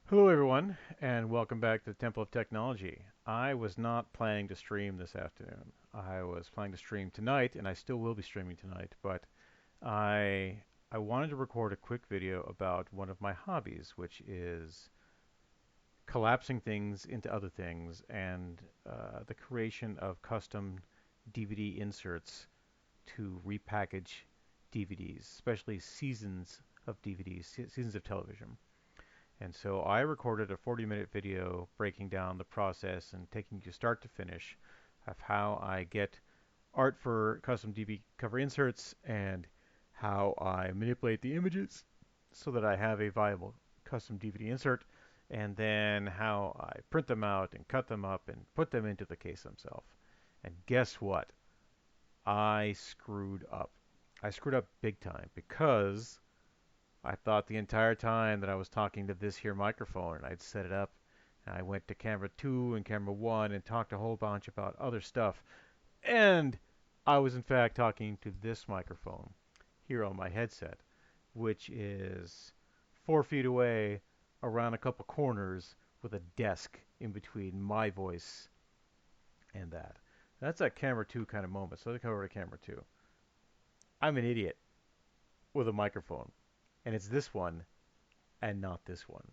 Hello, everyone, and welcome back to the Temple of Technology. I was not planning to stream this afternoon. I was planning to stream tonight, and I still will be streaming tonight, but I I wanted to record a quick video about one of my hobbies, which is collapsing things into other things and the creation of custom DVD inserts to repackage DVDs, especially seasons of DVDs, seasons of television. And so I recorded a 40-minute video breaking down the process and taking you start to finish of how I get art for custom DB cover inserts and how I manipulate the images so that I have a viable custom DVD insert, and then how I print them out and cut them up and put them into the case themselves. And guess what? I screwed up. I screwed up big time because I thought the entire time that I was talking to this here microphone and I'd set it up and I went to camera 2 and camera 1 and talked a whole bunch about other stuff. And I was in fact talking to this microphone here on my headset, which is 4 feet away around a couple corners with a desk in between my voice and that. That's a camera 2 kind of moment. So let's go over to camera 2. I'm an idiot with a microphone, and it's this one and not this one.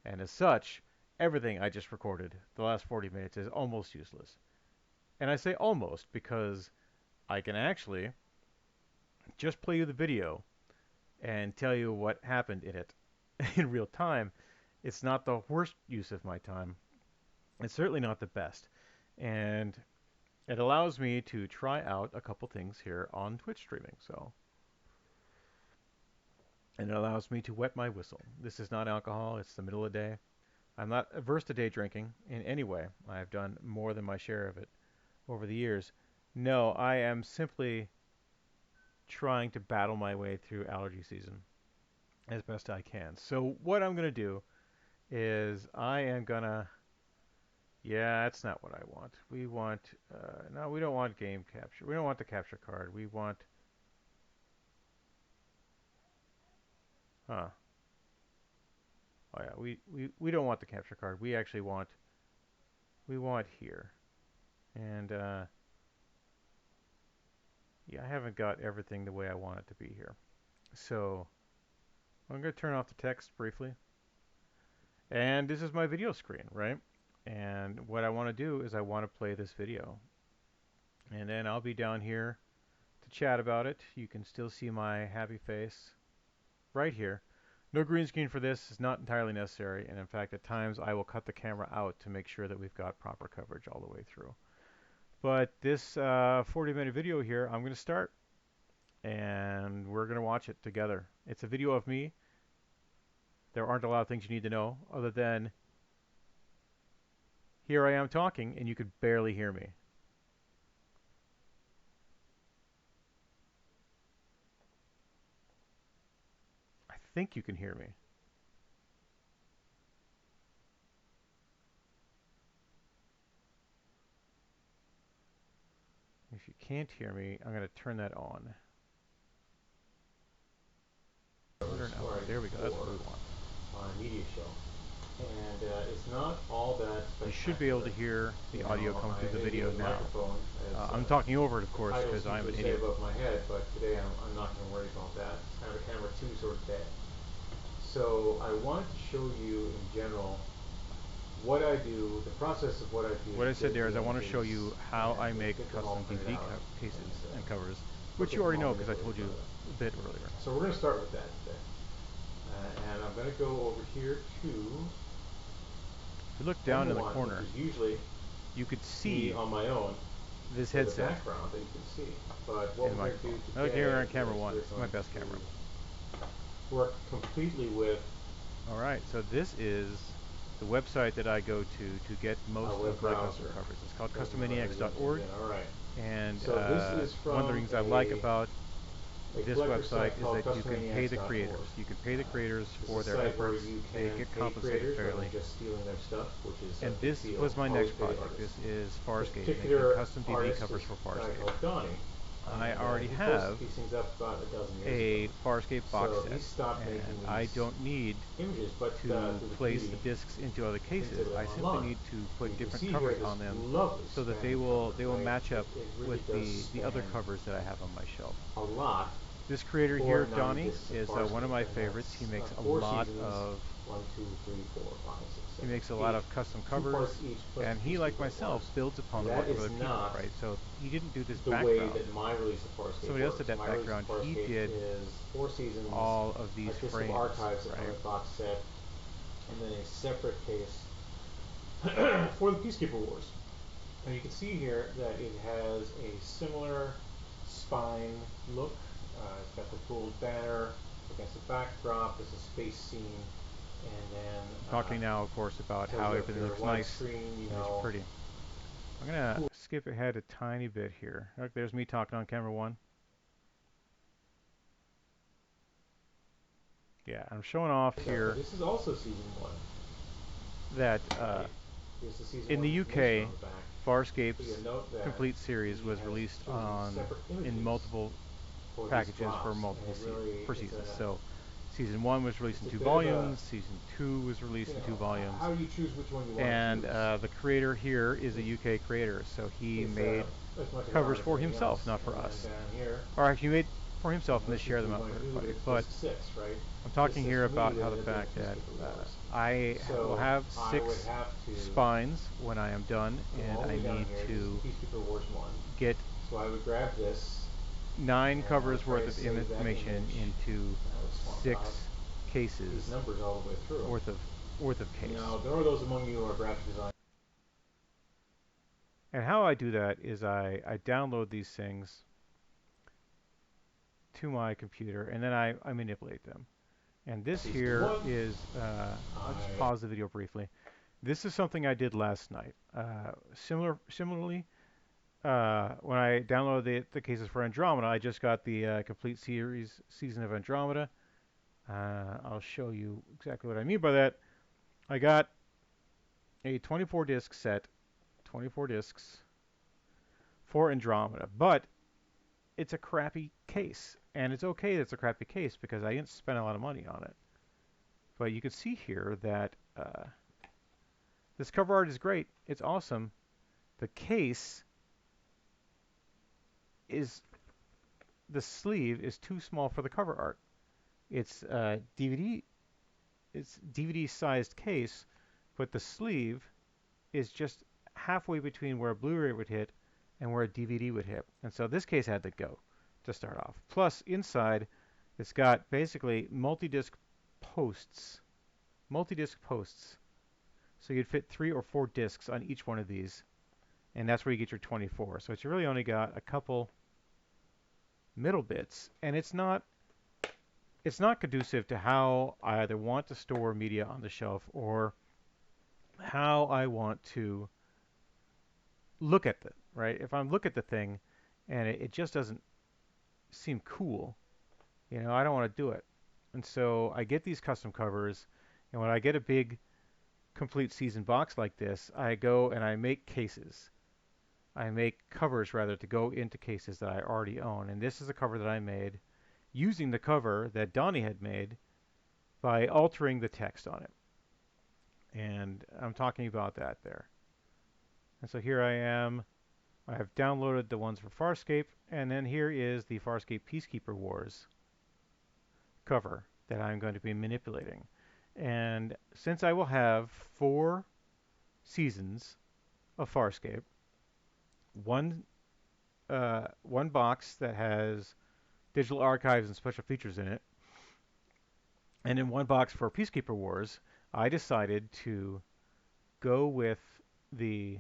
And as such, everything I just recorded the last 40 minutes is almost useless. And I say almost because I can actually just play you the video and tell you what happened in it in real time. It's not the worst use of my time. It's certainly not the best. And it allows me to try out a couple things here on Twitch streaming. And it allows me to wet my whistle. This is not alcohol. It's the middle of the day. I'm not averse to day drinking in any way. I've done more than my share of it over the years. No, I am simply trying to battle my way through allergy season as best I can. So what I'm going to do is I am going to, yeah, that's not what I want. We want, no, we don't want game capture. We don't want the capture card. We want, huh. Oh yeah, we don't want the capture card. We actually want, we want here. And yeah, I haven't got everything the way I want it to be here. So I'm going to turn off the text briefly. And this is my video screen, right? And what I want to do is I want to play this video. And then I'll be down here to chat about it. You can still see my happy face right here. No green screen for this is not entirely necessary. And in fact, at times I will cut the camera out to make sure that we've got proper coverage all the way through. But this 40-minute video here, I'm going to start. And we're going to watch it together. It's a video of me. There aren't a lot of things you need to know other than here I am talking and you could barely hear me. I think you can hear me. If you can't hear me, I'm going to turn that on. There we go. That's what we want. Media show. And it's not all that You should be able to hear the audio coming through the video now. I'm talking over it, of course, because I'm an idiot. Above my head, but today I'm not going to worry about that. It's kind of a camera 2 sort of day. So I wanted to show you in general what I do, the process of what I do. What I said there is I want to show you how I make custom DVD cases and covers, which you already know because I told you a bit earlier. So we're going to start with that today. And I'm going to go over here to... If you look down in the corner, usually you could see on my own this headset background that you can see. But what in we're my going to do phone. today, Okay, we're on camera 1. It's my best camera. Work completely with... All right, so this is the website that I go to get most of my custom covers. It's called custommaniacs.org. All right. And so this is one of the things I like about this website is that you can pay the creators. You can pay the creators for their efforts. They get compensated fairly. Just stealing their stuff, which is and this was my next project. This is Farscape, making custom DVD covers for Farscape. I And already he posted have these things up about a dozen years ago. a Farscape box So he set, stopped making and I these don't need images, but to through the place the beauty discs into other of things they cases. live I simply online. need to And put you can different see here covers this on them lovely so that Spanish cover, they will right? match up It really with does the other span covers that I have on my shelf. a lot. This creator here, 490 Donnie, discs of is one of Farscape, my and favorites. that's four seasons. One, two, three, four, five, six, He seven, makes a lot eight. of custom Two covers, parts each plus and the he, like Peacekeeper myself, Wars. builds upon And the that work of is other people, not right? So he didn't do this the way background. that my release of Farscape Somebody else did works. that My release background. of He Farscape did is 4 seasons, all of a these disc of frames, archives, a right? comic box set, and then a separate case for the Peacekeeper Wars. And you can see here that it has a similar spine look. It's got the gold banner against the backdrop. There's a space scene, and then I'm talking now, of course, about tells how you up everything here looks nice widescreen. You and is know, pretty. I'm gonna cool skip ahead a tiny bit here. Look, there's me talking on camera one. Yeah, I'm showing off stuff. But here this is also season one, that right? Here's the season in one the information UK, on the back. So Farscape's you'll note that complete series he was has released chosen on separate in images multiple for these packages for drops, and multiple it really per it's season. a So, season one was released in it's a two bit of a, volumes. Season two was released in two volumes. how do you choose which one you want to And choose? the creator here is a It's, UK creator, so he it's made as much an covers art as for anything else. himself, not for And us. then down here, Or actually, he made for you himself know, and then let's see share what them you out want for to do, but everybody. it's But disc 6, right? I'm Disc talking 6 here for me about would how the end up being fact that Peacekeeper Wars. I will So have I would six have to spines when I am done, go and all the I way down need here. This is to the Peacekeeper Wars 1. get So I would grab this, 9 and I would covers try worth to of save that information image. into And I would swap out 6 these cases numbers all the way through. worth of case. Now, there are those among you who are graphic designers. And how I do that is I download these things to my computer, and then I manipulate them. And this Season here 1, is, I'll just I pause the video briefly. This is something I did last night. Similarly, when I downloaded the cases for Andromeda, I just got the complete season of Andromeda. I'll show you exactly what I mean by that. I got a 24 disc set, 24 discs for Andromeda, but it's a crappy case. And it's okay that it's a crappy case because I didn't spend a lot of money on it. But you can see here that this cover art is great. It's awesome. The case is, the sleeve is too small for the cover art. It's DVD, it's DVD sized case, but the sleeve is just halfway between where a Blu-ray would hit and where a DVD would hit. And so this case had to go to start off. Plus inside, it's got basically posts, multi-disc posts. So you'd fit 3 or 4 discs on each one of these, and that's where you get your 24. So it's really only got a couple middle bits, and it's not conducive to how I either want to store media on the shelf or how I want to look at it, right? If I look at the thing and it just doesn't seem cool, I don't want to do it. And so I get these custom covers, and when I get a big complete season box like this, I go and I make cases. I make covers rather to go into cases that I already own. And this is a cover that I made using the cover that Donnie had made by altering the text on it. And I'm talking about that there. And so here I am. I have downloaded the ones for Farscape, and then here is the Farscape Peacekeeper Wars cover that I'm going to be manipulating. And since I will have 4 seasons of Farscape, one one box that has digital archives and special features in it, and in one box for Peacekeeper Wars, I decided to go with the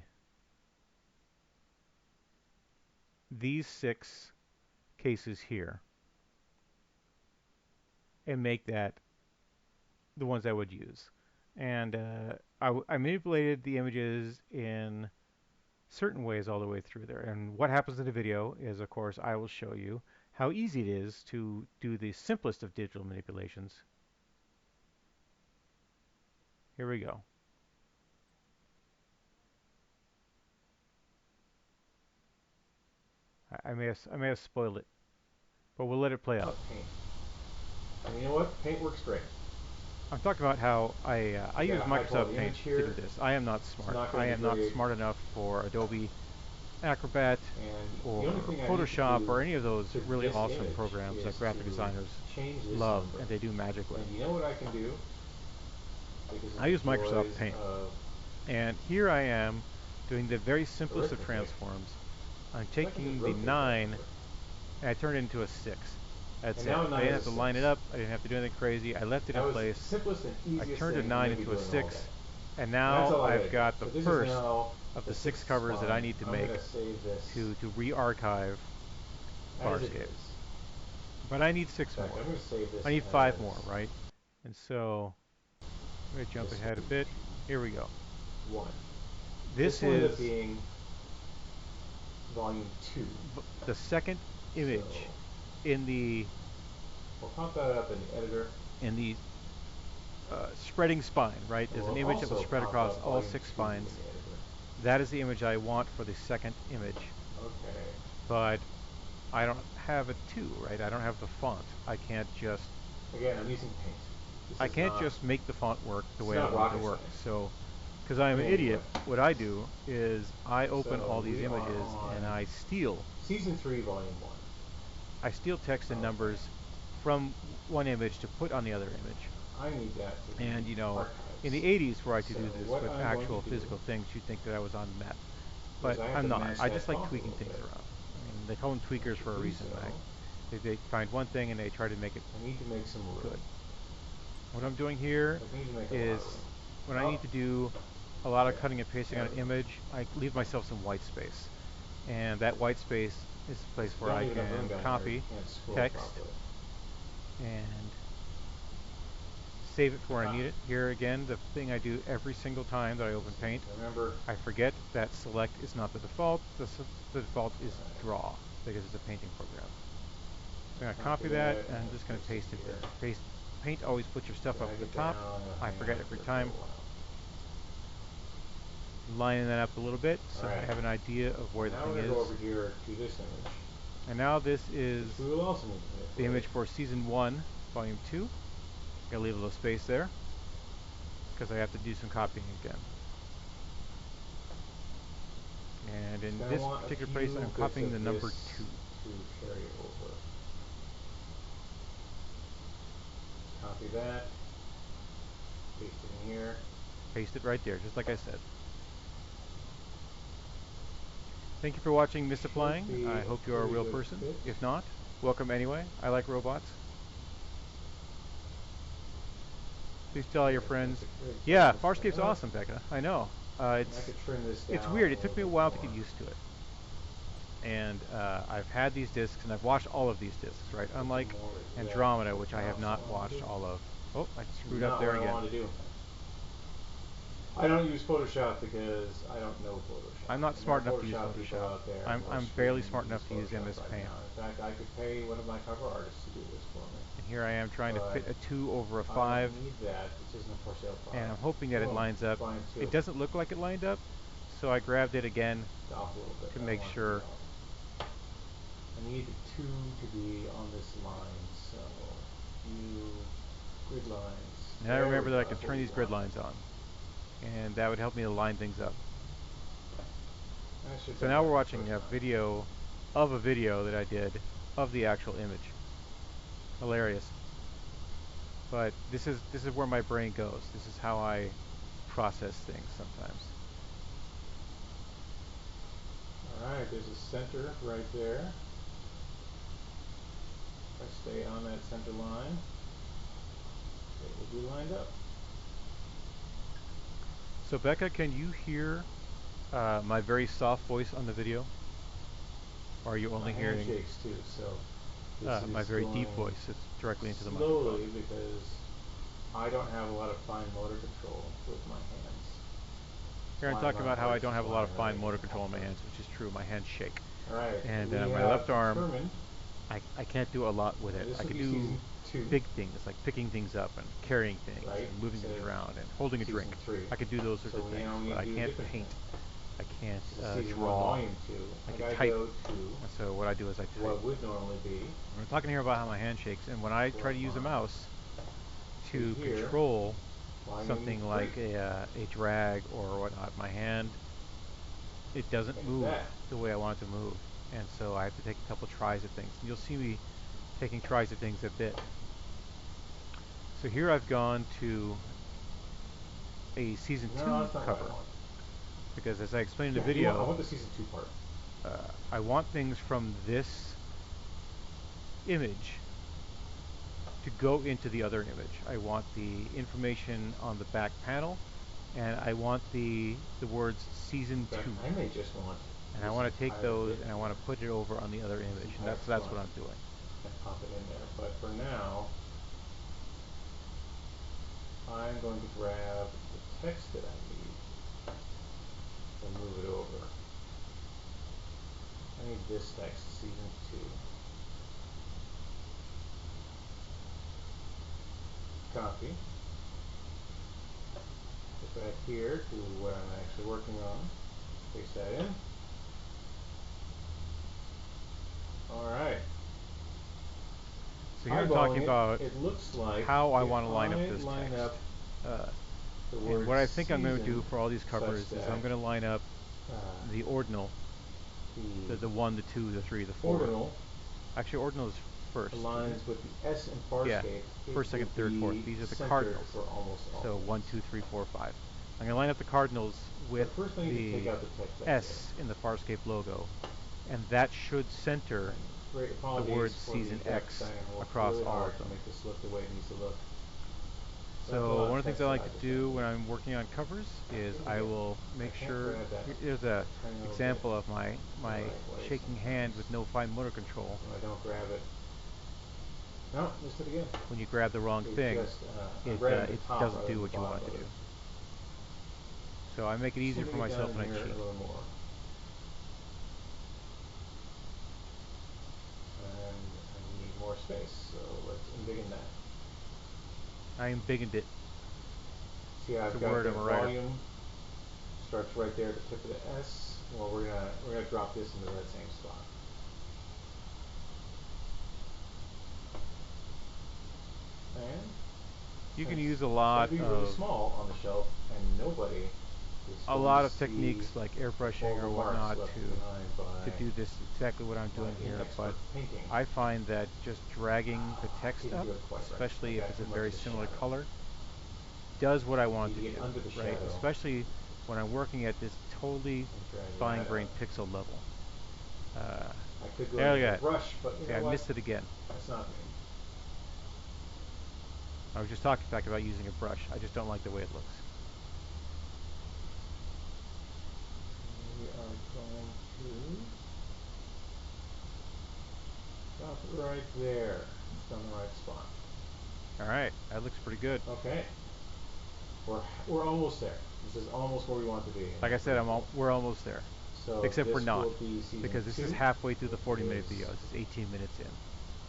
these 6 cases here and make that the ones I would use. And I manipulated the images in certain ways all the way through there. And what happens in the video is, of course, I will show you how easy it is to do the simplest of digital manipulations. Here we go. I may have spoiled it, but we'll let it play out. Paint. And you know what? Paint works great. I'm talking about how I You got use a high Microsoft quality Paint image to do here. this. I am not It's smart. not I going to am not degrade. smart enough for Adobe Acrobat And the only or thing I need to Photoshop do or any of those to really this awesome image programs is that graphic designers to change this love number. and they do magic with. And you know what I can do? Because of I the use Microsoft joys Paint. of And here I am doing the very simplest of arithmetic, transforms. I'm so I can just taking the rotate that 9 number. and I turned it into a 6. That's And it. now a I 9 didn't is have a to 6. line it up. I didn't have to do anything crazy. I left it in That was the place. simplest and I easiest turned a thing you 9 may be into a doing all 6. day. And And that's now all I gotta I've do. got the So this is first now of the the 6 sixth covers that I spline. need to I'm make gonna save this to re-archive as it Farscape. is. But I need In 6 fact, more. I'm gonna save this I need 5 more, as right? And so I'm going to jump this will ahead a be bit. Here we go. 1. This This will end is up being volume 2. the second So image in the we'll pop that up in the editor. in the spreading spine, right? And There's an we'll image that will also spread pop across up all volume 6 2 in spines. the editor. That is the image I want for the second image, Okay. but I don't have a 2, right? I don't have the font. Again, I'm using paint. I can't just make the font work the It's way I not want it to rocket work. science. So, because I'm an Anyway, idiot, what I do is I open so all these we are images on and season 3, volume 1. I steal text and Okay. numbers from one image to put on the other image. I need that to be And you know, in the archives. 80s where I could So do this what with I'm going to actual do physical things, you'd think that I was on meth. is But I have I'm to not. mask I that just like font a tweaking little things bit. around. I mean, they call them tweakers for a To do reason, so, right? They find one thing and they try to make it I need to make some room. good. What I'm doing here I need to make a lot is of room. when I Oh, need to do a lot of yeah, cutting and pasting there on we an go. image, I leave myself some white space. And that white space is the place If you where don't I leave enough room can down here, you copy can't scroll text properly. and save it for when I Ah, need it. Here again, the thing I do every single time that I open Paint, remember, I forget that select is not the default. The default is draw because it's a painting program. So I'm going to copy that and I'm just going to paste it here. there. Paste. Paint always puts your stuff up Drag at it the top. down. It'll I hang forget out every there for a time. while. Lining that up a little bit so I Alright. have an idea of where the Now thing we're going is. to go over here to this image. And now this is We will also need to the manipulate. image for Season 1, Volume 2. I'm going to leave a little space there because I have to do some copying again. And in this particular place, I'm copying the number 2. To carry over. Copy that. Paste it in here. Paste it right there, just like I said. Thank you for watching Misapplying. I hope you're a real person. Fit. If not, welcome anyway. I like robots. Please tell all your friends. Yeah, Farscape's awesome, Becca. I know. I could trim this down. It's weird. It took me a while to get used to it. And I've had these discs, and I've watched all of these discs, right? Unlike Andromeda, which I have not watched all of. Oh, I screwed up there again. I don't use Photoshop because I don't know Photoshop. I'm not smart enough to use Photoshop. I'm barely smart enough to use MS Paint. In fact, I could pay one of my cover artists to do this for me. And here I am trying to fit a 2 over a 5. I don't need that. This isn't a for sale product. And I'm hoping that it lines up. It doesn't look like it lined up, so I grabbed it again to make sure. I need the 2 to be on this line, so view grid lines. And I remember that I could turn these grid lines on, and that would help me to line things up. So now we're watching a video of a video that I did of the actual image. Hilarious. But this is where my brain goes. This is how I process things sometimes. Alright, there's a center right there. If I stay on that center line, it will be lined up. So Becca, can you hear my very soft voice on the video? Or are you only hearing handshakes too, so my very deep voice? It's directly into the slowly microphone. Because I don't have a lot of fine motor control with my hands. Here I'm talking about how I don't have a lot of fine motor control in my hands, which is true. My hands shake. Alright, And my left arm, I can't do a lot with it. I can do big things, like picking things up and carrying things and moving things around and holding a drink. I could do those sorts of things, but I can't paint. I can't This is season one, draw volume two. I I could gotta type. go to And so what I do is I type. what would normally be We're talking here about how my hand shakes, and when I try to use a font mouse to to here. control Well, I'm gonna need something three. like a drag or whatnot, my hand, it doesn't Like move that. the way I want it to move. And so I have to take a couple tries at things. And you'll see me taking tries at things a bit. So here I've gone to a season No, 2 that's not what I cover want. because as I explained in the Yeah, I video, want the season two part. I want things from this image to go into the other image. I want the information on the back panel, and I want the words season In fact, 2. I may just want And I this want to take entire those bit and I want here, to put it over on the other this image, and entire that's what front, I'm doing. and pop it in there. But for now, I'm going to grab the text that I need and move it over. I need this text, season two. Copy. Get back here to what I'm actually working on. Paste that in. Alright. So here I'm talking Eyeballing it, about it looks like how I if want to line up I this line text. up Uh, the and word what I think I'm going to do season for all these such covers is I'm that going to line up uh, the ordinal, the the 1, the 2, the 3, the 4. ordinal Actually, ordinal is first, isn't it? aligns with the S in Yeah, Farscape, it first, will second, third, fourth. be These are the centered cardinals. for almost all So 1, things. 2, 3, 4, 5. I'm going to line up the cardinals with But first I need to take the out the text back there. S in the Farscape logo, and that should center And great the apologies word for the season graphic X designer who worked across really all hard of to them. make this look the way it needs to look. That's a So lot one of of the things text I that like I to just do when entered. I'm working on covers is Didn't I get, will I make can't sure grab that there's a tiny little bit example of the my right way shaking hand sometimes. with no fine motor control. When I don't grab it. No, missed it again. When you grab the wrong It thing, just, I'm grabbing it the top doesn't rather do than the what you bottom want it of to it. do. So I make it easier for Slimming it down myself in and I here cheat. a little more. And I need more space, so let's embiggen that. I am big and it. See, It's a I've got word. the I'm a writer. volume starts right there at the tip of the S. Well, we're gonna drop this into that same spot. And You can since use a it's going lot to be really of small on the shelf, and nobody is going to see techniques like the airbrushing or horrible marks whatnot left behind to by do this exactly what I'm my doing here. But inexpert painting. I find that just dragging the text Didn't up, do it quite right. I especially if got it's a too much very of the similar shadow. color, does what I want Need to to get do, under the right? shadow Especially when I'm working at this totally and drag that fine-grained up. pixel level. Uh, I could go in there we with go. a brush, but you See, know I what? missed it again. That's not me. I was just talking in fact about using a brush. I just don't like the way it looks. We are going to drop it right there. It's on the right spot. All right, that looks pretty good. Okay. We're almost there. This is almost where we want to be. Like I said, we're almost there. So Except we're this not, will be season because this is two. halfway through the It 40-minute is video. This is 18 minutes in.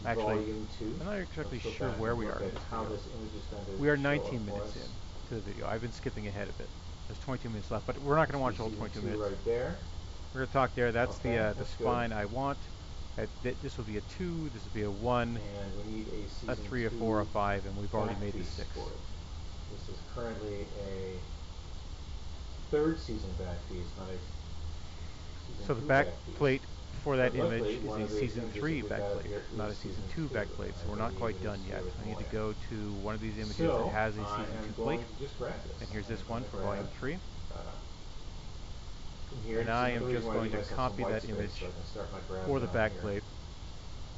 Actually, volume two. I'm not exactly Let's go sure back where and we look are at in this how video. this image is going to We are show up 19 for minutes us. in to the video. I've been skipping ahead a bit. There's 22 minutes left, but we're not going to watch the whole Season 22 two minutes. right there. We're going to talk there. That's Okay, the that's good. spine I want. This will be a 2, this will be a 1, And we need a a season 3, a 4, a two 5, and we've already back made the piece 6. for it. This is currently a third season back piece, not a season So the two back back piece. plate for that But luckily, image is one a of the season images 3 that we have backplate, here not is a season season 2 two, backplate, and so I we're not believe quite it is done here yet. with I need to Moya. go to one of these images that So has a I season am 2 plate, going to just grab this. and here's this I'm one going to for volume grab 3. from here. And This I is am the reason just why I going give to myself some copy white that space so image I can start my grab for the down here. backplate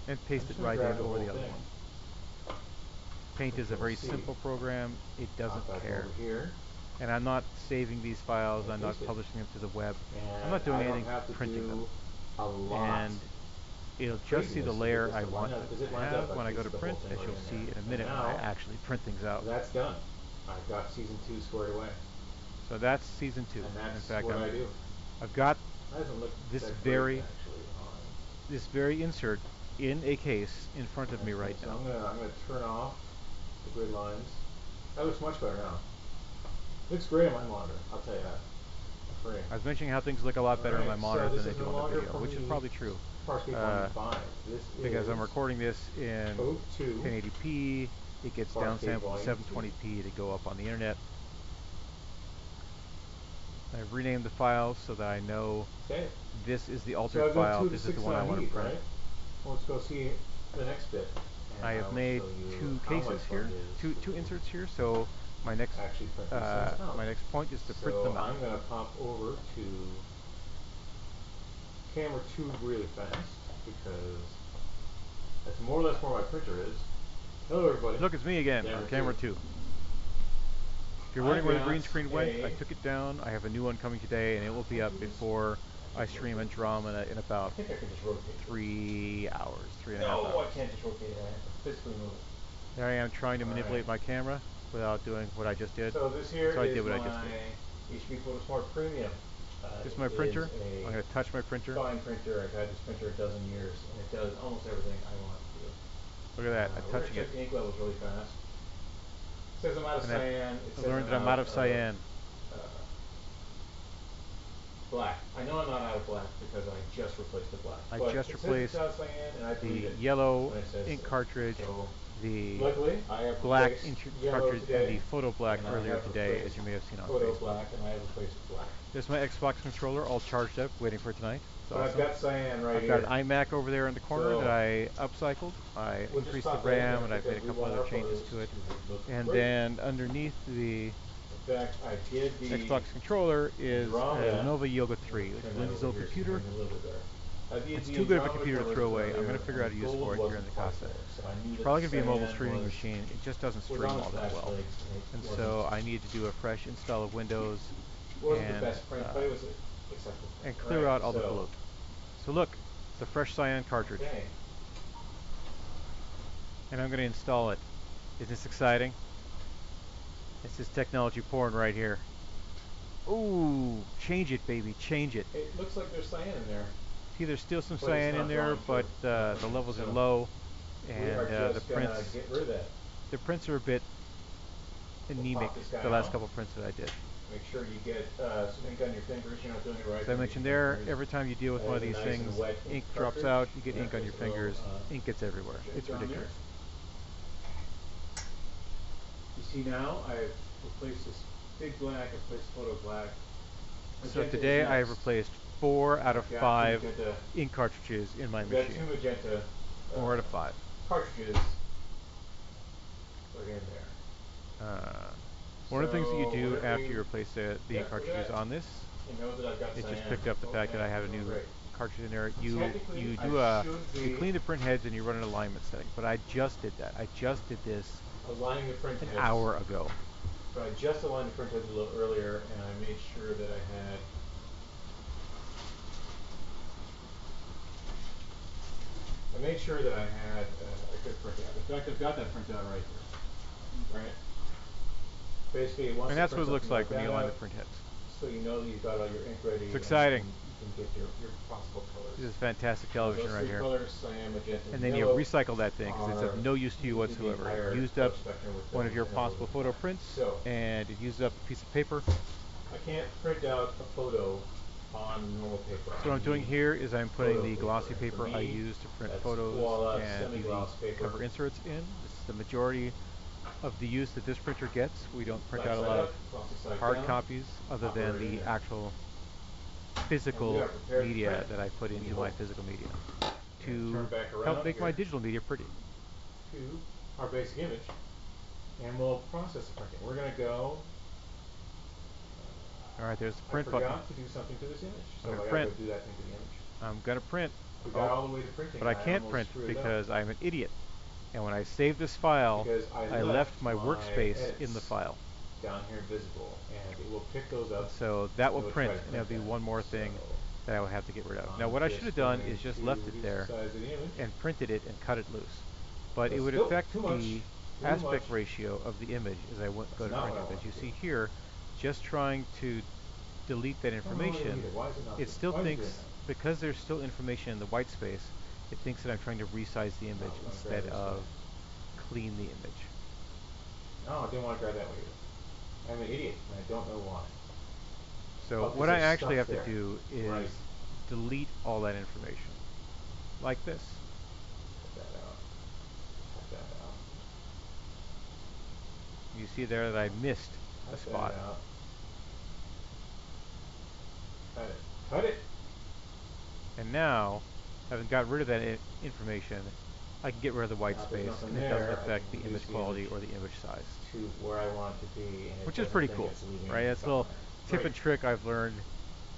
and I'm paste it just going to right grab in the over whole the other thing, one. Paint which is a we'll very see. simple program. It doesn't Pop back care. over here And I'm not saving these files. and I'm not paste it. publishing them to the web. I'm And not doing I don't anything have to printing them. do a lot And it'll of just see the craziness to get layer this I to line want up it because it to lines up. have I when I go to pasted the whole print, thing as right you'll in see there. in a So minute when I now actually print things out. that's done. I've got season two squared away. So that's season 2. And In that's fact, what I do. I've got That doesn't look this that great very actually on. insert in a case in front of me Okay, right so now. I'm gonna turn off the grid lines. That looks much better now. Looks great on my monitor, I'll tell you that. frame. I was mentioning how things look a lot better on my Alright, so monitor than this they is do no on the longer video, for which is me probably true. Farscape Uh, 1v5. This because is I'm recording this in Code 2 1080p, it gets Farscape downsampled to Volume 2. 720p to go up on the internet. I've renamed the files so that I know Okay. this is the So altered I've done file, 2 of the this is the 6 one that I I want to need, print. right? Well, let's go see the next bit. I And I have will made show you two how much cases fun here, it is two to inserts here, so my next actually print these things out. my next point is to print So them out. I'm going to pop over to camera 2 really fast because that's more or less where my printer is. Hello everybody. Look, it's me again on camera 2. If you're wondering I've where the got green screen went, I a... took it down. I have a new one coming today, and it will be up before I stream Andromeda in I about think I can just rotate this. 3 hours, 3.5 No, I hours. can't just rotate it. I have to physically move it. There I am trying to Alright. manipulate my camera without doing what I just did. So this And here so I did is what I my just did. HP PhotoSmart Premium. This is my It printer. is I'm a going to touch my printer. fine printer. I've had this printer a dozen years, and it does almost everything I want it to do. Look at that, I'm We're going to touching it. check the ink levels really fast. It says I'm out of And cyan. It I says learned I'm that I'm out out of of cyan. black. I know I'm not out of black because I just replaced the black. I But just it says it's replaced out of cyan, and I believe the it yellow when it says ink so. cartridge, So the luckily, I have black replaced ink yellow cartridge, and today, the photo black and I earlier have today, as replaced you may have seen on photo Facebook. black, and I have replaced black. There's my Xbox controller all charged up, waiting for tonight. It's But awesome. I've got cyan right I've here. got an iMac over there in the corner So that I upcycled. I we'll just increased the pop that in RAM there and I've made because a we couple want other our changes photos to it. to look And great. then underneath the In fact, I did the Xbox controller is a Andromeda. Lenovo Yoga 3, which Turn is that Lindsay's over old here so you computer. can hear me a little bit better. I did It's the too good of a Andromeda computer to covers throw away. I'm earlier, going to figure and out how to the use it gold for it here in wasn't the quite Casa. there. So I knew It's that probably the going to be a mobile cyan streaming machine. It just doesn't was stream on all its that last well. legs, And and so I needed to do a fresh install of Windows wasn't the and best print, but it was acceptable. and clear Right, out all the so bloat. So look, it's a fresh cyan cartridge. okay. And I'm going to install it. Isn't this exciting? This is technology porn right here. Ooh, change it, baby, change it. It looks like there's cyan in there, See, there's still some but it's cyan in not there, drawing but through. the levels are So low, we are and just gonna get rid of that. the prints are a bit We'll anemic. pop this guy The last out. couple prints that I did. Make sure you get some ink on your fingers. You're not doing it right. As I mentioned there, every time you deal with one of these Nice things, and wet ink drops cartridge. out, you get Yeah, ink on your there's a little, fingers, ink gets everywhere. ink It's on there. ridiculous. You see now, I've replaced this big black, I've replaced photo black. So Magenta today is I have next. replaced 4 out of I've got 5 magenta, ink cartridges in my I've got machine. 2 magenta 4 out of 5. cartridges put in there. One of the things that you So do whenever after you replace the ink look at cartridges that. on this, You know that I've got it just cyan. picked up the fact that I Okay, have a doing new great. cartridge in there. You Technically, do I should you be clean the print heads and you run an alignment setting. But I just did that. I just did this aligning the print an heads. hour ago. So I just aligned the print heads a little earlier, and I made sure that I had a good printout. In fact, I've got that printout right here. Right? Basically, once And it that's what prints it up looks from like when that you align the out, print heads. so you know that you've got all your ink ready. It's and exciting. you can get your possible colors. This is fantastic Now, television those right 3 here. colors, cyan, magenta, And then you yellow, recycle that thing because it's of no use to you uses the whatsoever. entire It used color up spectrum with one of those your and possible those photo black. prints, So and it used up a piece of paper. I can't print out a photo on normal paper. So what I'm doing here is I'm putting Photo the glossy paper. paper For I me, use to print that's photos koala and the semi-gloss paper. cover inserts in. This is the majority of the use that this printer gets. We don't print Black out a side lot of up, glossy side hard down. copies other Pop it than right in the there. actual And we physical are prepared to media print. that I put into my physical media to Turn back help around make my here digital media pretty. to our basic image, and we'll process the printing. We're going to go. All right, there's the I print button. forgot to do something to this image, so I'm I gonna gotta print. go do that thing to the image. I'm gonna print. We got all the way to printing, But I and can't almost print screwed it up. because I'm an idiot. And when I save this file, Because I left my workspace edits in the file. down here visible, and it will pick those up. So that will It will print, try to and there'll be that. one more thing So that I will have to get rid of. Now I'm what I should have done going is just to left it reduce there the size of the image. and printed it and cut it loose. But it That's would still affect too much. the Too aspect much. ratio of the image as I go That's to not print what I it. want As you to see do. here, just trying to delete that Oh, no, I don't information, need it. Why is it not it doing still Why is it thinks, doing that? because there's still information in the white space, it thinks that I'm trying to resize the image I'm gonna instead grab this of guy. clean the image. No, I didn't want to grab that way either. I'm an idiot, and I don't know why. So But is what there I actually stuff have to there? do Right. is delete all that information, like this. Cut that out. Cut that out. You see there that I missed a Cut that spot. out. Cut it. Cut it! And now, having got rid of that information, I can get rid of the white Now if there's space, nothing and it doesn't there, I can affect the reduce image the image quality or the image size, to where I want it to be, and it which is doesn't pretty think cool, it's leaving right? anything That's a little behind. tip Great. and trick I've learned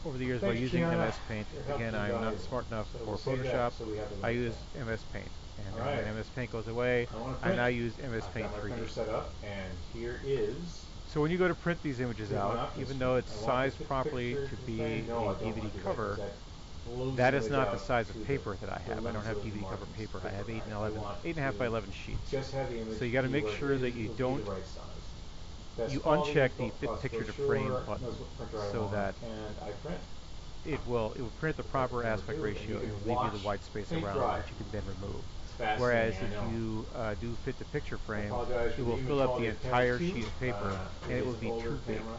over the years by Thanks, using Gianna. MS Paint. Your help's Again, I'm not invaluable. smart enough So for we'll save that Photoshop. so we have the I right use thing. MS Paint, and All then when right. MS Paint goes away, I want to I print. now use MS I've Paint got my 3D. printer set up, and here is. So when you go to print these images Here's my out, options even screen. though it's I want the sized properly picture to to be display. No, a I don't DVD want to do that because cover, that blows that the is image not the out size to of paper that I the have. I don't limits have of the DVD cover margins paper. of I have paper. 8 and I 11, want 8.5 by to 11 sheets. just have the image So you got to be make where sure it that is. you It'll be don't the right size. Best you quality, uncheck the fit cost picture to frame brochure, button knows what printer I so want, that and I print. it will print the Click proper number aspect 2, and you ratio and it can will leave you the watch white space paint around it, dry. which you can then remove. It's fascinating, Whereas I if know. you do fit the picture I frame, apologize it for the will image fill up the quality of camera entire 2. sheet of paper and It it is will an be older too big. camera.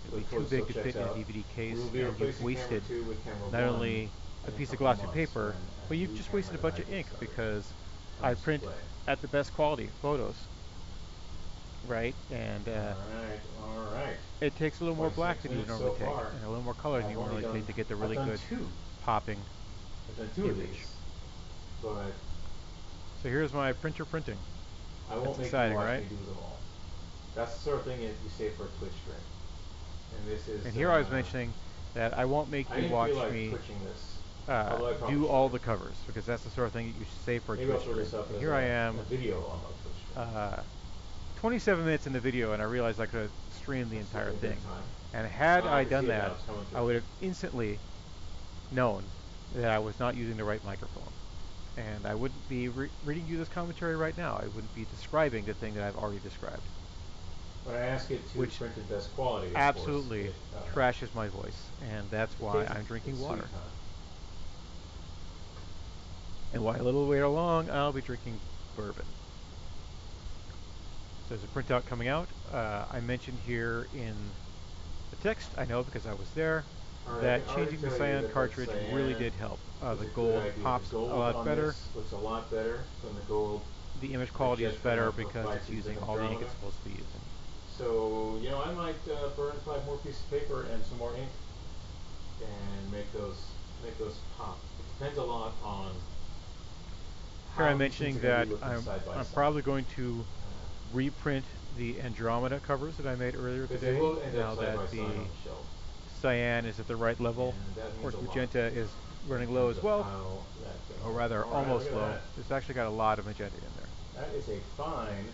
It will The be too code still big to checks fit in a out. DVD We will case, be and you've replacing camera wasted 2 with camera not 1 only a in a piece of couple of glossy months when paper, but a you've new just camera wasted a that bunch I of ink discovered because I comes to print play. at the best quality photos, right? And Alright. it takes a little more 26 black than you would minutes normally so take, far. and a little more color than you would normally take to get the I've really done good 2. popping I've done 2 of image. these. But So here's my printer printing. I That's won't make you exciting, watch right? me do them all. That's the sort of thing that you save for a Twitch stream. And this is, And here I was mentioning that I won't make I you didn't watch feel like me twitching this. Although I probably do all should. the covers, because that's the sort of thing that you should save for a Maybe I'll Twitch throw stream. this up But as here I am, a video on my Twitch stream. 27 minutes in the video, and I realized I could have streamed the That's entire a good thing. time. And had I I can see done it now. that, It's coming I through. would have instantly known that I was not using the right microphone. And I wouldn't be reading you this commentary right now. I wouldn't be describing the thing that I've already described, When I ask it to which print in best quality, of course, absolutely trashes my voice. And that's it why takes I'm drinking its sweet water. time. And why a little later along, I'll be drinking bourbon. So there's a printout coming out. I mentioned here in the text, I know because I was there, Alright, I that can already changing the tell you cyan that cartridge really cyan did help. is The a good gold idea. pops The a gold lot on better. this looks a lot better than the gold The image that quality is just came better out for because Five it's Seasons using of all the ink Andromeda. it's supposed to be using. So, I might burn 5 more pieces of paper and some more ink and make those pop. It depends a lot on Here I'm how these things mentioning are going to that be looking side by I'm side. probably going to reprint the Andromeda covers that I made earlier Because they today, will end now up side that by the side on the shelf. cyan is at the right level. And that Of means course, a lot magenta is in running low terms as of well, how that goes. or rather Alright, look almost at low. that. It's actually got a lot of magenta in there. That is a fine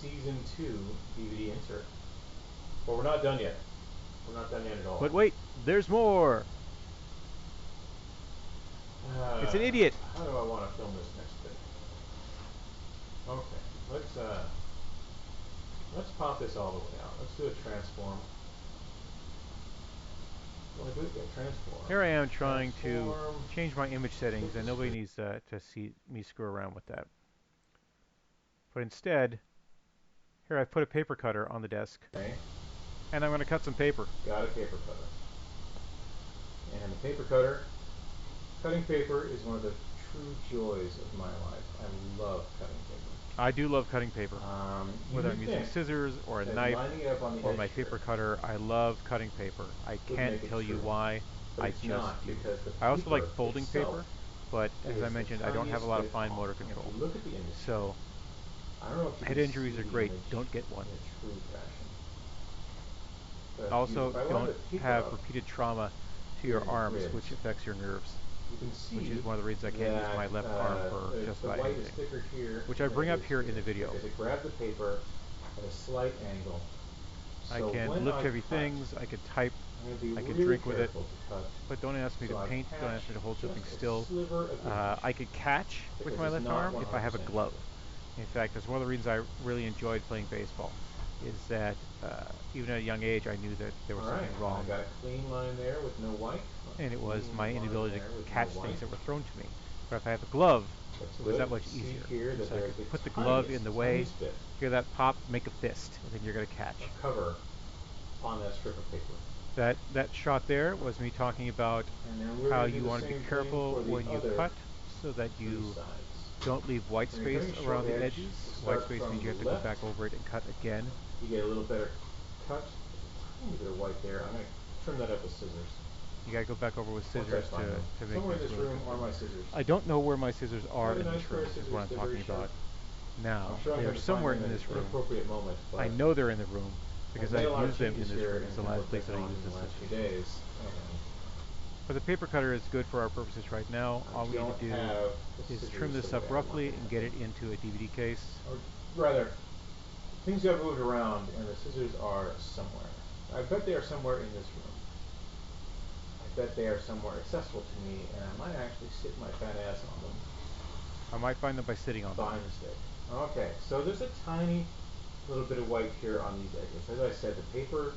Season 2 DVD insert. But we're not done yet. We're not done yet at all. But wait, there's more! It's an idiot! How do I want to film this next bit? Okay, let's pop this all the way out. Let's do a transform. Want to do it? Yeah, transform. Here I am trying to Transform. change my image settings, Split the and nobody screen. needs to see me screw around with that. But instead, here I've put a paper cutter on the desk, Okay, and I'm going to cut some paper. got a paper cutter. And the paper cutter, cutting paper is one of the true joys of my life. I love cutting paper. I do love cutting paper. You Whether would I'm using think scissors or a that knife lining it up on the or edge my here paper cutter, I love cutting paper. I would can't make it tell you true. why, But I it's just not, do. because the I also like paper folding itself paper, but as is I the mentioned, I don't have a tiniest lot of bit fine off. motor And if control. you look at the image here, So, I don't know if you head can see injuries are the great. image Don't get one. in a true fashion. But Also, if I line don't the paper have up repeated trauma to here your in your arms, ribs, which affects your nerves, you can which is see one of the reasons I can't use that my left arm for just the about white is anything, thicker here which I than bring it up is here in here the video. because it grabbed the paper at a slight angle. I So can when lift I heavy cut, things, I can type, I'm going to be I can really drink with it, careful to cut but don't ask me to so I paint, don't catch ask me to hold just something a still. sliver of image I could catch with because my it's left not arm 100% if I have a glove. sure. In fact, that's one of the reasons I really enjoyed playing baseball, is that even at a young age I knew that there was Alright, something I wrong, got a clean line there with no white. and it was Clean my line inability to there with no catch white. things that were thrown to me. But if I have a glove, That's it was good. that much See easier. here that So I there's could the put the glove in tiniest, the way, tiniest bit hear that pop, make a fist, and then you're going to catch. of cover on that strip of paper. That shot there was me talking about And then we're how going to do you the want to be same thing careful for the when you other cut so that three you sides. don't leave white When you're cutting space a short around the edge, edges. you White start space from means you have to the go left. back over it and cut again. You get a little better cut. A tiny bit of white there. I'm going to trim that up with scissors. You gotta go back over with Once I scissors find them. to make Somewhere in these this really room good are things. my scissors. I don't know where my scissors I are have a in nice this pair room, of is what scissors. I'm They're very talking sharp. about I'm now. sure I'm They're going to somewhere find them in at this an room. appropriate moment, I but know they're in the room I've because made a I've lot of used them in changes this here room. in It's the Temple last of place that I Technology used in the the last few scissors. days, and But the paper cutter is good for our purposes right now. I All we need don't to do have the is trim scissors the this up way I want roughly to and have get them. it into a DVD case. Or rather, things got moved around, and the scissors are somewhere. I bet they are somewhere in this room. I bet they are somewhere accessible to me, and I might actually sit my fat ass on them I might find them by sitting on them. by mistake. Okay, so there's a tiny little bit of white here on these edges. As I said, the paper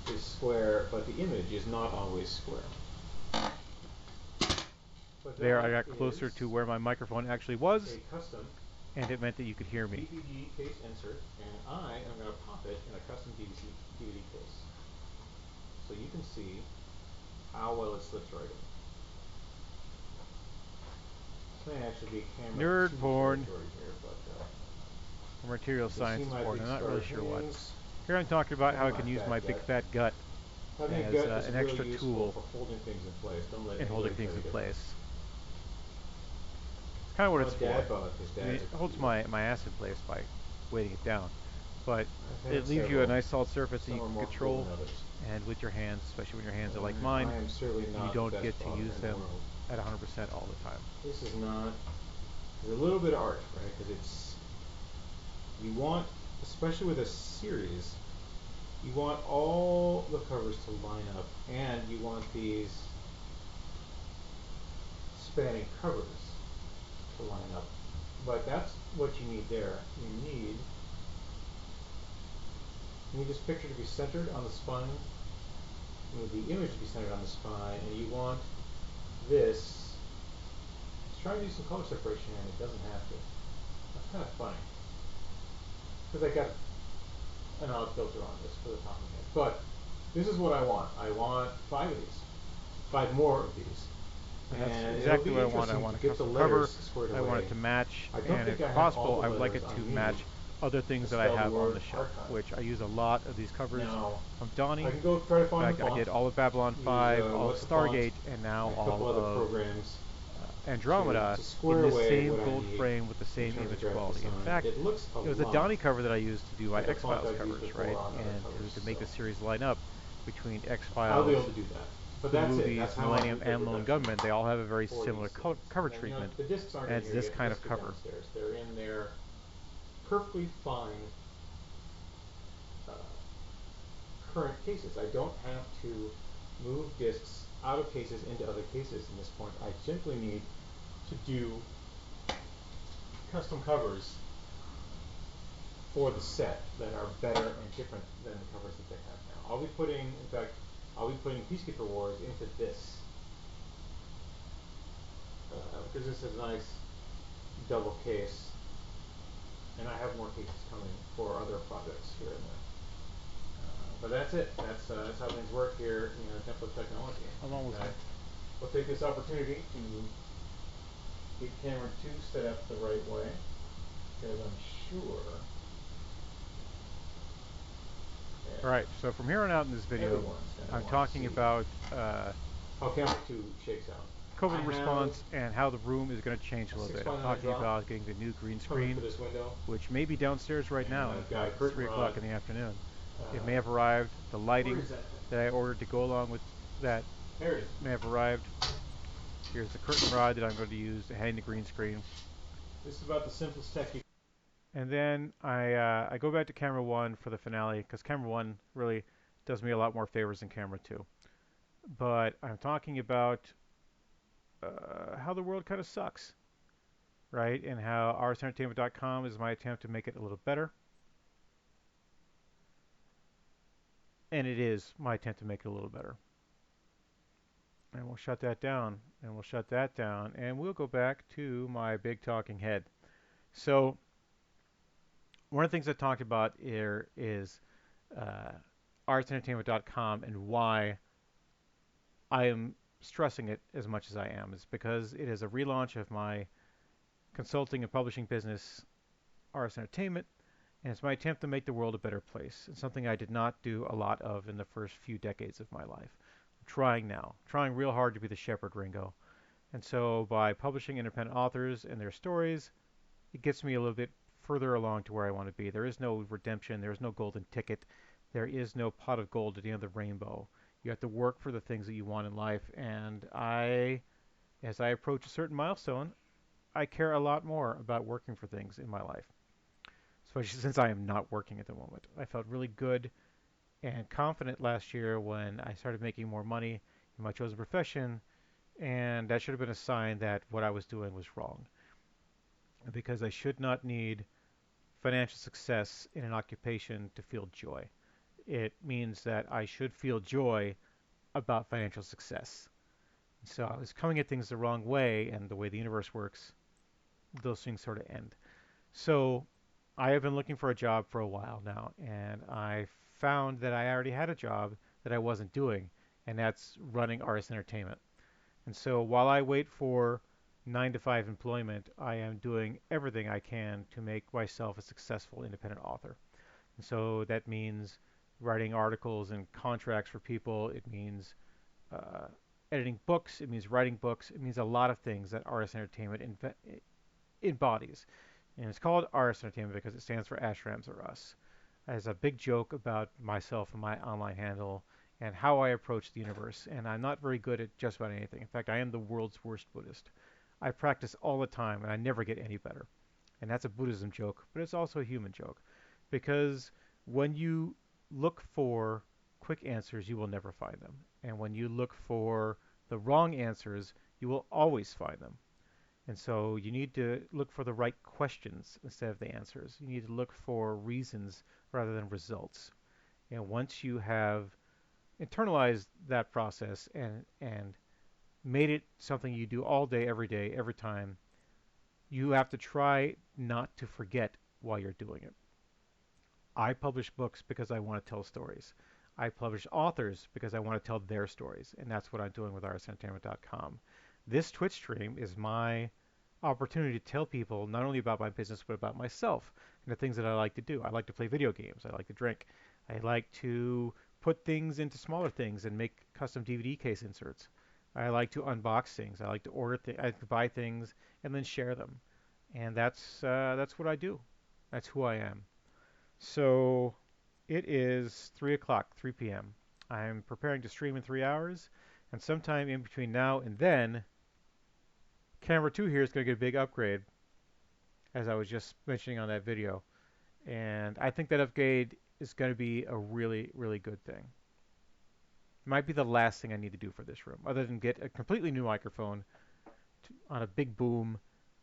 is square, but the image is not always square. But There, I that got is closer to where my microphone actually was, a custom and it meant that you could hear me. DVD case insert, and I am going to pop it in a custom DVD case. So you can see how well it slips right in. This may actually be camera Nerd 2 porn territory here, but or material you see sciences my porn. big I'm not really scarred sure what. hernias. Here I'm talking about Look how at I my can use fat my big gut. fat gut Having a as gut is an really extra useful tool for holding things in place. Don't let in holding anybody things tell you in different. place. It's kind of what I'm it's a for. dad bod because I mean, dads it are holds cool. my ass in place by weighting it down, but I've it had leaves you a several. nice solid surface that you Some are can more cool control. than others. And with your hands, especially when your hands are like I mine, am certainly you not the don't best get to father use in the them world. at 100% all the time. This is not. There's a little bit of art, right? Because it's. You want, especially with a series, you want all the covers to line up, and you want these spanning covers to line up. But that's what you need there. You need this picture to be centered on the spine. You need the image to be centered on the spine, and you want this. Let's try to do some color separation, and it doesn't have to. That's kind of funny because I got an odd filter on this for the top of the head. But this is what I want. I want 5 of these, 5 more of these. And that's And it'll exactly be what I want. I interesting want to a get the custom cover. letters squared I want away. it to match, I don't and think if I have all possible, the I would like letters it to I need match other to things that I spell the have on word the shelf, archive. which I use a lot of these covers Now, from I Donnie. can go try to In find the fact, I font, did all of Babylon use 5, all of what's the font, Stargate, and now and a couple all other of programs Andromeda to in square this away same what I gold need frame with the in same terms of image graphic quality. In design. fact, It looks a it was the lot Donnie cover that I used to do my like a font X-Files I've used covers, before right? on other And covers, to make so the series line up between I'll be X-Files, able to do that. But the that's it. That's movies, how I Millennium, do paper and Lone production Gunman, they all have a very for similar these things. cover And then, treatment, the discs aren't and in it's here this yet. The kind of discs are cover. downstairs. They're in their perfectly fine uh, current cases. I don't have to move discs out of cases into other cases in this point. I simply need to do custom covers for the set that are better and different than the covers that they have now. I'll be putting Peacekeeper Wars into this because this is a nice double case, and I have more cases coming for other projects here and there. But that's it. That's how things work here in Template Technology. I'm In almost done. fact, we'll take this opportunity to get camera 2 set up the right way because I'm sure All right, so from here on out in this video, everyone's going to I'm want to talking see about how camera 2 shakes out. I COVID have response and how the room is going to change a a little 6 bit. by I'm 9 talking drop about getting the new green coming for screen, this window, which may be downstairs right and now. In I've got a fact, it's curtain 3 rod. o'clock in the afternoon. It may Uh, have arrived. The where lighting is that thing? that I ordered to go along with that There it is. may have arrived. Here's the curtain rod that I'm going to use to hang the green screen. This is about the simplest tech you And then I go back to camera 1 for the finale because camera 1 really does me a lot more favors than camera 2. But I'm talking about how the world kind of sucks, right? And how rsentertainment.com is my attempt to make it a little better. And it is my attempt to make it a little better. And we'll shut that down. And we'll shut that down. And we'll go back to my big talking head. So, one of the things I talked about here is uh, artsentertainment.com and why I am stressing it as much as I am. Is because it is a relaunch of my consulting and publishing business, Arts Entertainment, and it's my attempt to make the world a better place. It's something I did not do a lot of in the first few decades of my life. I'm trying now, trying real hard to be the shepherd, Ringo. And so by publishing independent authors and their stories, it gets me a little bit further along to where I want to be. There is no redemption, there is no golden ticket, there is no pot of gold at the end of the rainbow. You have to work for the things that you want in life. And as I approach a certain milestone, I care a lot more about working for things in my life, especially since I am not working at the moment. I felt really good and confident last year when I started making more money in my chosen profession, and that should have been a sign that what I was doing was wrong because I should not need financial success in an occupation to feel joy. It means that I should feel joy about financial success. So I was coming at things the wrong way, and the way the universe works, those things sort of end. So I have been looking for a job for a while now, and I found that I already had a job that I wasn't doing, and that's running artist entertainment. And so while I wait for 9 to 5 employment, I am doing everything I can to make myself a successful independent author. And so that means writing articles and contracts for people. It means uh, editing books. It means writing books. It means a lot of things that artist entertainment embodies. And it's called artist entertainment because it stands for Ashrams or Us, as a big joke about myself and my online handle and how I approach the universe. And I'm not very good at just about anything. In fact, I am the world's worst Buddhist. I practice all the time and I never get any better. And that's a Buddhism joke, but it's also a human joke. Because when you look for quick answers, you will never find them. And when you look for the wrong answers, you will always find them. And so you need to look for the right questions instead of the answers. You need to look for reasons rather than results. And once you have internalized that process and made it something you do all day, every time, you have to try not to forget while you're doing it. I publish books because I want to tell stories. I publish authors because I want to tell their stories, and that's what I'm doing with artsentertainment.com. This Twitch stream is my opportunity to tell people not only about my business but about myself and the things that I like to do. I like to play video games. I like to drink. I like to put things into smaller things and make custom DVD case inserts. I like to unbox things. I like to I like to buy things and then share them. And that's what I do. That's who I am. So it is 3 o'clock, 3 p.m. I'm preparing to stream in 3 hours, and sometime in between now and then, camera 2 here is going to get a big upgrade, as I was just mentioning on that video. And I think that upgrade is going to be a really, really good thing. It might be the last thing I need to do for this room, other than get a completely new microphone on a big boom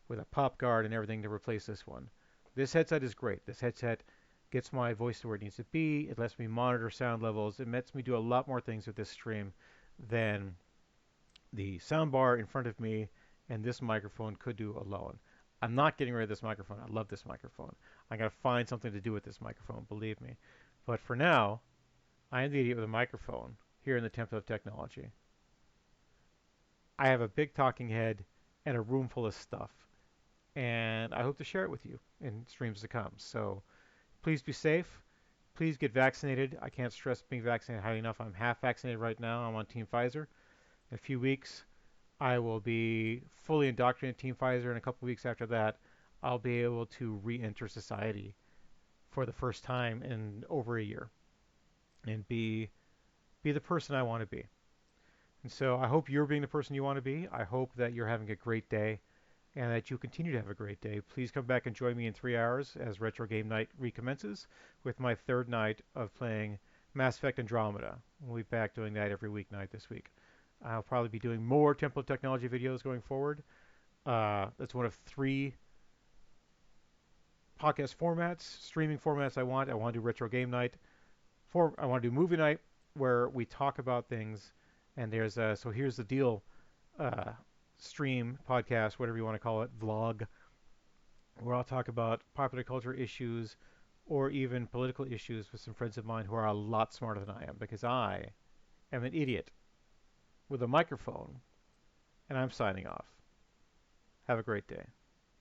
with a pop guard and everything to replace this one. This headset is great. This headset gets my voice to where it needs to be. It lets me monitor sound levels. It lets me do a lot more things with this stream than the soundbar in front of me and this microphone could do alone. I'm not getting rid of this microphone. I love this microphone. I gotta find something to do with this microphone, believe me. But for now, I am the idiot with a microphone here in the Temple of Technology. I have a big talking head and a room full of stuff, and I hope to share it with you in streams to come. So please be safe. Please get vaccinated. I can't stress being vaccinated highly enough. I'm half vaccinated right now. I'm on Team Pfizer. In a few weeks, I will be fully indoctrinated in Team Pfizer. In a couple of weeks after that, I'll be able to re-enter society for the first time in over a year and be the person I want to be. And so I hope you're being the person you want to be. I hope that you're having a great day and that you continue to have a great day. Please come back and join me in 3 hours as Retro Game Night recommences with my third night of playing Mass Effect Andromeda. We'll be back doing that every weeknight this week. I'll probably be doing more Temple of Technology videos going forward. That's one of 3 podcast formats, streaming formats I want. I want to do Retro Game Night. I want to do Movie Night where we talk about things. And there's so here's the deal uh, stream, podcast, whatever you want to call it, vlog, where I'll talk about popular culture issues or even political issues with some friends of mine who are a lot smarter than I am because I am an idiot with a microphone and I'm signing off. Have a great day.